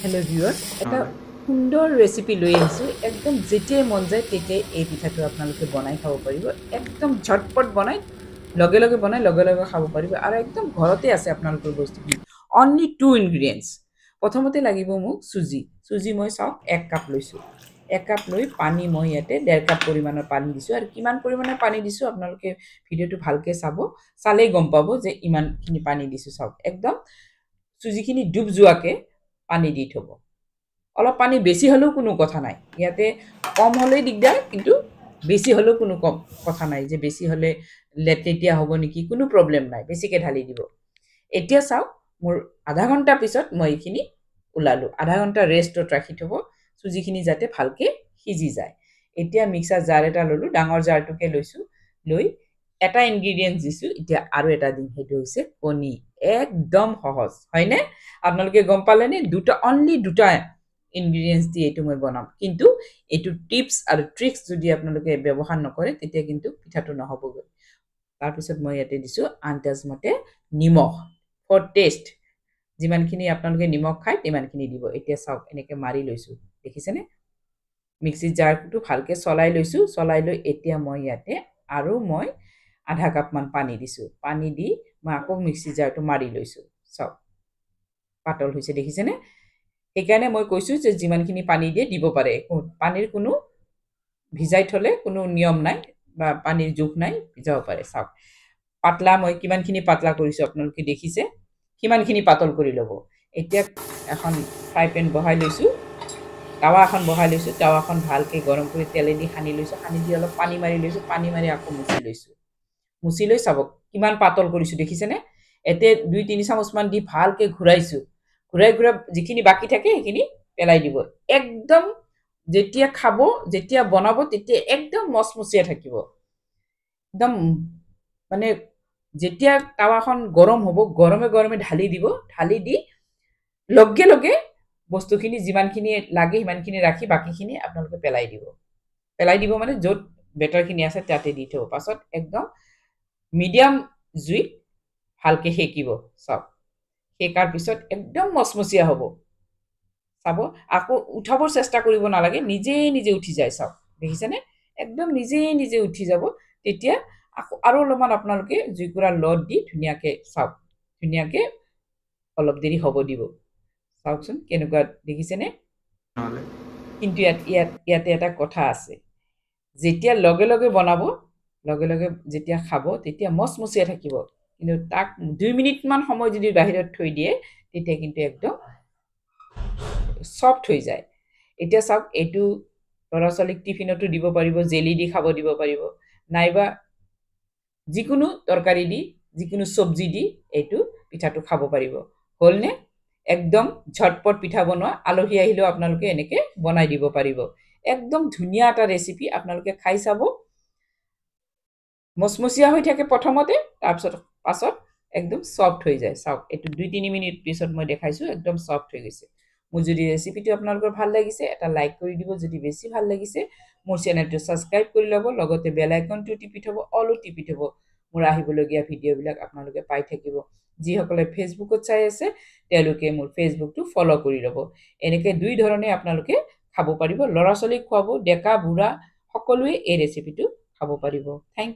hello' viewers এটা সুন্দৰ recipe লৈ আহিছোঁ একদম যেতিয়াই মন যায় তেতিয়াই এই পিঠাটো আপোনালোকে বনাই খাব পাৰিব একদম ঝটপট বনাই লগে লগে খাব পাৰিব আৰু একদম ঘৰতে আছে আপোনালোকৰ বস্তুখিনি অনলি 2 ইনগ্ৰিডিয়েণ্টছ প্ৰথমতে লাগিব মোক চুজি মই চাওক 1 কাপ লৈছোঁ 1 কাপ লৈ পানী মই ইয়াতে 1.5 কাপ পৰিমাণৰ পানী দিছোঁ আৰু কিমান পৰিমাণৰ পানী দিছোঁ আপোনালোকে ভিডিঅ'টো ভালকৈ চালেই গম পাব যে ইমানখিনি পানী দিছোঁ চাওক একদম চুজিখিনি ডুব যোৱাকৈ পানী দি থ'ব অলপ পানী বেছি হ'লেও কোনো কথা নাই ইয়াতে কম হ'লেই দিগদাৰ কিন্তু বেছি হ'লেও কোনো কথা নাই যে বেছি হ'লে লেটেটিয়া হ'ব নেকি কোনো প্ৰব্লেম নাই বেছিকৈ ঢালি দিব এতিয়া চাওক মোৰ আধা ঘণ্টা পিছত মই এইখিনি ওলালোঁ আধা ঘণ্টা ৰেষ্টত ৰাখি থ'ব চুজিখিনি যাতে ভালকৈ সিজি যায় এতিয়া মিক্সাৰ জাৰ এটা ল'লোঁ ডাঙৰ জাৰটোকে লৈছোঁ লৈ এটা ইনগ্ৰিডিয়েণ্ট দিছোঁ এতিয়া আৰু এটা দিম সেইটো হৈছে কণী একদম সহজ হয়নে আপোনালোকে গম পালেনে অনলি দুটা ইনগ্ৰিডিয়েণ্টছ দি এইটো মই বনাম কিন্তু এইটো টিপছ আৰু ট্ৰিক্স যদি আপোনালোকে ব্যৱহাৰ নকৰে তেতিয়া কিন্তু পিঠাটো নহ'বগৈ তাৰপিছত মই ইয়াতে দিছোঁ আন্দাজমতে নিমখ ফৰ টেষ্ট যিমানখিনি আপোনালোকে নিমখ খায় তিমানখিনি দিব এতিয়া চাওক এনেকৈ মাৰি লৈছোঁ দেখিছেনে মিক্সিৰ জাৰটো ভালকৈ চলাই লৈছোঁ চলাই লৈ এতিয়া মই ইয়াতে আৰু মই আধা কাপমান পানী দিছোঁ পানী দি মই আকৌ মিক্সিৰ জাৰটো মাৰি লৈছোঁ চাওক পাতল হৈছে দেখিছেনে সেইকাৰণে মই কৈছোঁ যে যিমানখিনি পানী দিয়ে দিব পাৰে পানীৰ কোনো ভিজাই থ'লে কোনো নিয়ম নাই বা পানীৰ জোখ নাই ভিজাব পাৰে চাওক পাতলা মই কিমানখিনি পাতলা কৰিছোঁ আপোনালোকে দেখিছে কিমানখিনি পাতল কৰি ল'ব এতিয়া এখন ফ্ৰাই পেন বহাই লৈছোঁ টাৱা এখন বহাই লৈছোঁ টাৱাখন ভালকৈ গৰম কৰি তেলেদি সানি লৈছোঁ সানি দি অলপ পানী মাৰি লৈছোঁ পানী মাৰি আকৌ মুচি লৈ চাব কিমান পাতল কৰিছোঁ দেখিছেনে এতিয়া 2-3 চামুচমান দি ভালকৈ ঘূৰাই যিখিনি বাকী থাকে সেইখিনি পেলাই দিব একদম যেতিয়া খাব যেতিয়া বনাব তেতিয়া একদম মচমচীয়া থাকিব একদম মানে যেতিয়া টাৱাখন গৰম হ'ব গৰমে ঢালি দিব ঢালি দি লগে লগে বস্তুখিনি যিমানখিনি লাগে সিমানখিনি ৰাখি বাকীখিনি আপোনালোকে পেলাই দিব মানে য'ত বেটাৰখিনি আছে তাতে দি থ'ব পাছত একদম মিডিয়াম জুইত ভালকৈ সেকিব চাওক সেকাৰ পিছত একদম মচমচীয়া হ'ব চাব আকৌ উঠাবৰ চেষ্টা কৰিব নালাগে নিজে উঠি যায় চাওক দেখিছেনে একদম নিজে উঠি যাব তেতিয়া আকৌ আৰু অলপমান আপোনালোকে জুইকুৰা লত দি ধুনীয়াকৈ চাওক ধুনীয়াকৈ অলপ দেৰি হ'ব দিব চাওকচোন কেনেকুৱা দেখিছেনে কিন্তু ইয়াতে এটা কথা আছে যেতিয়া লগে লগে বনাব লগে লগে যেতিয়া খাব তেতিয়া মচমচীয়া থাকিব কিন্তু তাক 2 মিনিটমান সময় যদি বাহিৰত থৈ দিয়ে তেতিয়া কিন্তু একদম সফ্ট হৈ যায় এতিয়া চাওক এইটো ল'ৰা ছোৱালীক টিফিনতো দিব পাৰিব জেলি দি খাব দিব পাৰিব নাইবা যিকোনো তৰকাৰী দি যিকোনো চব্জি দি এইটো পিঠাটো খাব পাৰিব হ'লনে একদম ঝটপট পিঠা বনোৱা আলহী আহিলেও আপোনালোকে এনেকৈ বনাই দিব পাৰিব একদম ধুনীয়া এটা ৰেচিপি আপোনালোকে খাই চাব মচমচীয়া হৈ থাকে প্ৰথমতে পাছত একদম সফ্ট হৈ যায় চাওক এইটো 2-3 মিনিট পিছত মই দেখাইছোঁ একদম সফ্ট হৈ গৈছে মোৰ যদি ৰেচিপিটো আপোনালোকৰ ভাল লাগিছে এটা লাইক কৰি দিব যদি বেছি ভাল লাগিছে মোৰ চেনেলটো ছাবস্ক্ৰাইব কৰি ল'ব লগতে বেল আইকনটো টিপি থ'ব অলো টিপি থ'ব মোৰ আহিবলগীয়া ভিডিঅ'বিলাক আপোনালোকে পাই থাকিব যিসকলে ফেচবুকত চাই আছে তেওঁলোকে মোৰ ফেচবুকটো ফ'ল' কৰি ল'ব এনেকৈ 2 ধৰণে আপোনালোকে খাব পাৰিব ল'ৰা ছোৱালীক খুৱাব ডেকা বুঢ়া সকলোৱে এই ৰেচিপিটো খাব পাৰিব থেংক